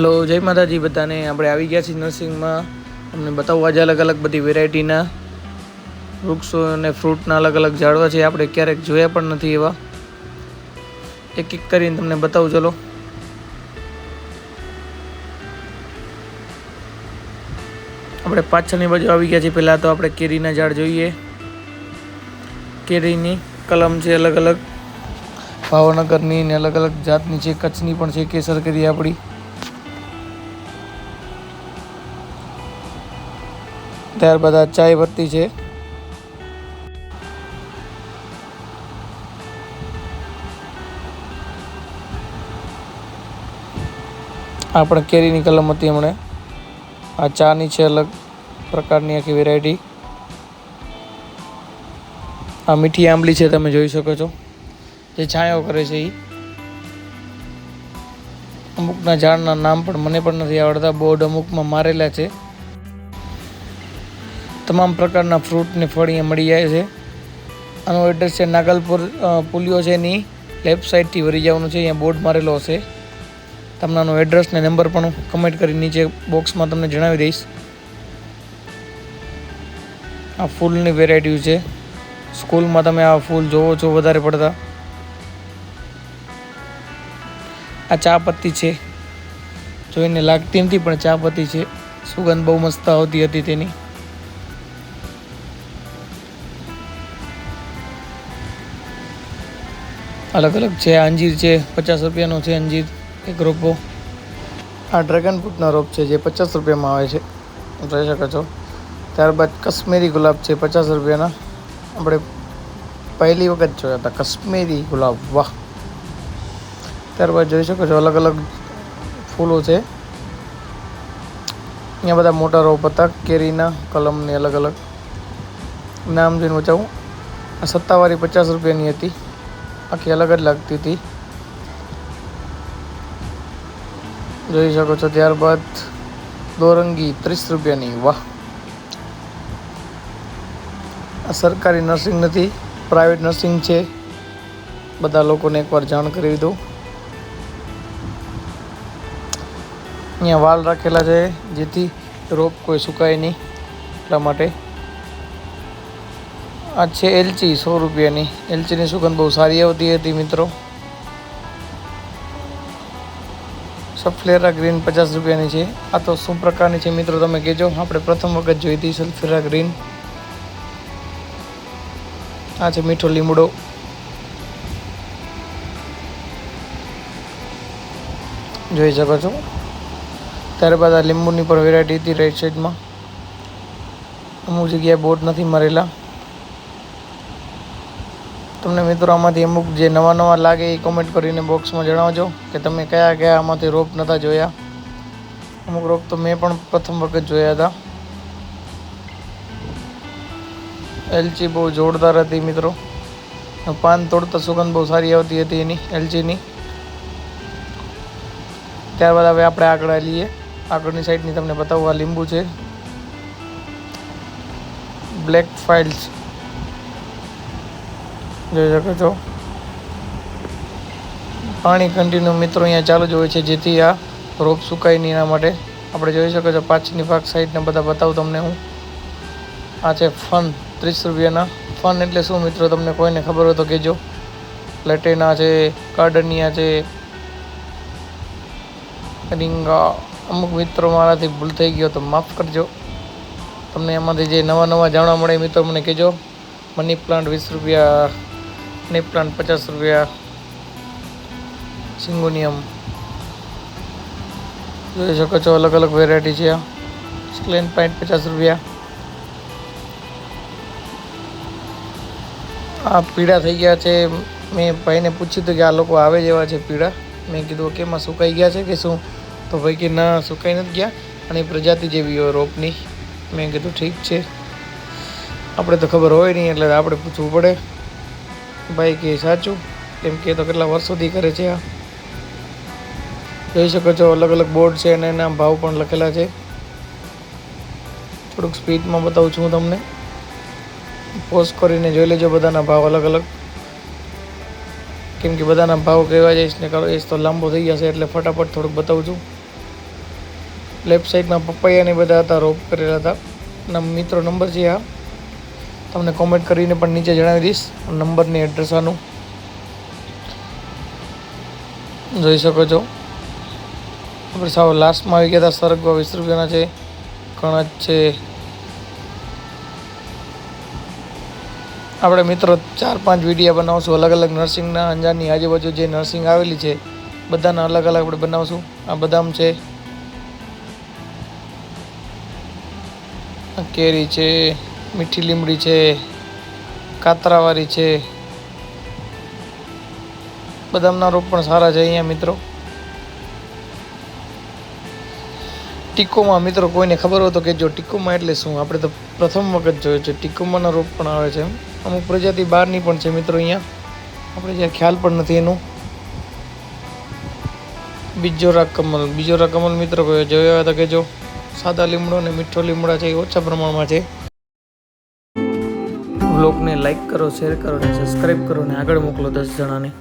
Hello जय माताजी बधाने આપણે આવી ગયા છીએ નર્સિંગમાં તમને બતાવવા આજે અલગ અલગ બધી વેરાયટીના વૃક્ષો અને ફ્રૂટના અલગ અલગ ઝાડવા છે આપણે ક્યારેક જોયા પણ નથી એવા એક એક કરીને તમને બતાવું ચલો આપણે પાછળની બાજુ આવી ગયા છીએ પહેલા તો આપણે કેરીના ઝાડ જોઈએ કેરીની કલમ છે અલગ અલગ ભાવનગરની ને અલગ અલગ જાતની છે કચ્છની પણ છે કેસર કેરી આપણી ત્યારબાદ આ ચાય પત્તી છે આ પણ કેરીની કલમ હતી હમણે આ ચાની છે અલગ પ્રકારની આખી વેરાયટી આ મીઠી આંબલી છે તમે જોઈ શકો છો જે છાંયો કરે છે એ અમુકના ઝાડના નામ પણ મને પણ નથી આવડતા બોર્ડ અમુકમાં મારેલા છે તમામ પ્રકારના ફ્રૂટ ને ફળ અહીંયા મળી જાય છે આનો એડ્રેસ છે નાગલપુર પુલિયો છે એની લેફ્ટ સાઈડથી વળી જવાનું છે અહીંયા બોર્ડ મારેલો હશે તમને આનો એડ્રેસ ને નંબર પણ કમેન્ટ કરી નીચે બોક્સમાં તમને જણાવી દઈશ આ ફૂલની વેરાયટી છે સ્કૂલમાં તમે આ ફૂલ જોવો છો વધારે પડતા આ ચા પત્તી છે જોઈને લાગતી નથી પણ ચા પત્તી છે સુગંધ બહુ મસ્ત આવતી હતી તેની અલગ અલગ છે અંજીર છે 50 રૂપિયાનો છે અંજીર એક રોપો આ ડ્રેગન ફ્રૂટનો રોપ છે જે 50 રૂપિયામાં આવે છે જોઈ શકો છો ત્યારબાદ કશ્મીરી ગુલાબ છે 50 રૂપિયાના આપણે પહેલી વખત જોયા હતા કશ્મીરી ગુલાબ વાહ ત્યારબાદ જોઈ શકો છો અલગ અલગ ફૂલો છે અહીંયા બધા મોટા રોપ હતા કેરીના કલમની અલગ અલગ નામ જોઈને બચાવું આ સત્તાવાળી 50 રૂપિયાની હતી આખી અલગ જ લાગતી હતી જોઈ શકો છો ત્યારબાદ દોરંગી 30 રૂપિયાની વાહ આ સરકારી નર્સિંગ નથી પ્રાઇવેટ નર્સિંગ છે બધા લોકોને એકવાર જાણ કરી દો અહીંયા વાલ રાખેલા છે જેથી રોપ કોઈ સુકાય નહીં એટલા માટે આ છે એલચી 100 રૂપિયાની એલચીની સુગંધ બહુ સારી આવતી હતી મિત્રો સલ્ફેરા ગ્રીન 50 રૂપિયાની છે આ તો શું પ્રકારની છે મિત્રો તમે કહેજો આપણે પ્રથમ વખત જોઈ હતી સલ્ફેરા ગ્રીન આ છે મીઠો લીમડો જોઈ શકો છો ત્યારબાદ આ લીંબુની પણ વેરાયટી હતી રાઈટ સાઈડમાં અમુક જગ્યાએ બોર્ડ નથી મારેલા તમને મિત્રો આમાંથી અમુક જે નવા નવા લાગે એ કોમેન્ટ કરીને બોક્સમાં જણાવજો કે તમે કયા કયા આમાંથી રોપ નહોતા જોયા અમુક રોપ તો મેં પણ પ્રથમ વખત જોયા હતા એલચી બહુ જોરદાર હતી મિત્રો પાન તોડતા સુગંધ બહુ સારી આવતી હતી એની એલચીની ત્યારબાદ હવે આપણે આગળ લઈએ આગળની સાઈડની તમને બતાવું આ લીંબુ છે બ્લેક ફાઇલ્સ જોઈ શકો છો પાણી કન્ટિન્યુ મિત્રો અહીંયા ચાલુ જ હોય છે જેથી આ રોપ સુકાય નહીં એના માટે આપણે જોઈ શકો છો પાછળની ભાગ સાઈડને બધા બતાવું તમને હું આ છે ફન 30 રૂપિયાના ફન એટલે શું મિત્રો તમને કોઈને ખબર હોય તો કહેજો લેટેના છે કાર્ડનિયા છે રીંગા અમુક મિત્રો મારાથી ભૂલ થઈ ગયો તો માફ કરજો તમને એમાંથી જે નવા નવા જાણવા મળે મિત્રો મને કહેજો મની પ્લાન્ટ 20 રૂપિયા મની પ્લાન્ટ 50 રૂપિયા સિંગોનિયમ જોઈ શકો છો અલગ અલગ વેરાયટી છે આ સ્ક્લેન પાઇન્ટ 50 રૂપિયા આ પીળા થઈ ગયા છે મેં ભાઈને પૂછ્યું હતું કે આ લોકો આવે જેવા છે પીળા મેં કીધું કે એમાં સુકાઈ ગયા છે કે શું તો ભાઈ કે ના સુકાઈ નથી ગયા અને પ્રજાતિ જેવી હોય રોપની મેં કીધું ઠીક છે આપણે તો ખબર હોય નહીં એટલે આપણે પૂછવું પડે ભાઈ કે સાચું કેમ કે તો કેટલા વર્ષોથી કરે છે આ જોઈ શકો છો અલગ અલગ બોર્ડ છે અને એના ભાવ પણ લખેલા છે થોડુંક સ્પીડમાં બતાવું છું હું તમને પોઝ કરીને જોઈ લેજો બધાના ભાવ અલગ અલગ કેમ કે બધાના ભાવ કહેવા જઈશ ને કરો એ તો લાંબો થઈ જશે એટલે ફટાફટ થોડુંક બતાવું છું લેફ્ટ સાઈડમાં પપૈયાને બધા હતા, રોપ કરેલા હતા. ના મિત્રો નંબર છે આ, તમને કોમેન્ટ કરીને પણ નીચે જણાવી દઈશ નંબરને એડ્રેસ આનું જોઈ શકો છો. આપણે સાવ લાસ્ટમાં આવી ગયા હતા. સરગવા 20 રૂપિયાના છે, કણજ છે. આપણે મિત્રો 4-5 વિડીયો બનાવશું અલગ અલગ નર્સિંગના. અંજારની આજુબાજુ જે નર્સિંગ આવેલી છે બધાના અલગ અલગ આપણે બનાવશું. આ બદામ છે, કેરી છે, મીઠી લીમડી છે, કાતરાવાળી છે. બદામના રોપ પણ સારા છે અહીંયા મિત્રો. ટીકોમાં મિત્રો કોઈને ખબર હોય તો કે જો ટીકોમાં એટલે શું, આપણે તો પ્રથમ વખત જોયો છે. ટીકોમાના રોપ પણ આવે છે, અમુક પ્રજાતિ બહારની પણ છે મિત્રો. અહીંયા આપણે જ્યાં ખ્યાલ પણ નથી એનું. બીજોરા કમલ મિત્રો કોઈ જોયા હતા કે જો સાદા લીમડો અને મીઠો લીમડા છે એ ઓછા પ્રમાણમાં છે. બ્લોગને લાઈક કરો, શેર કરો અને સબસ્ક્રાઈબ કરો અને આગળ મોકલો 10 જણાને.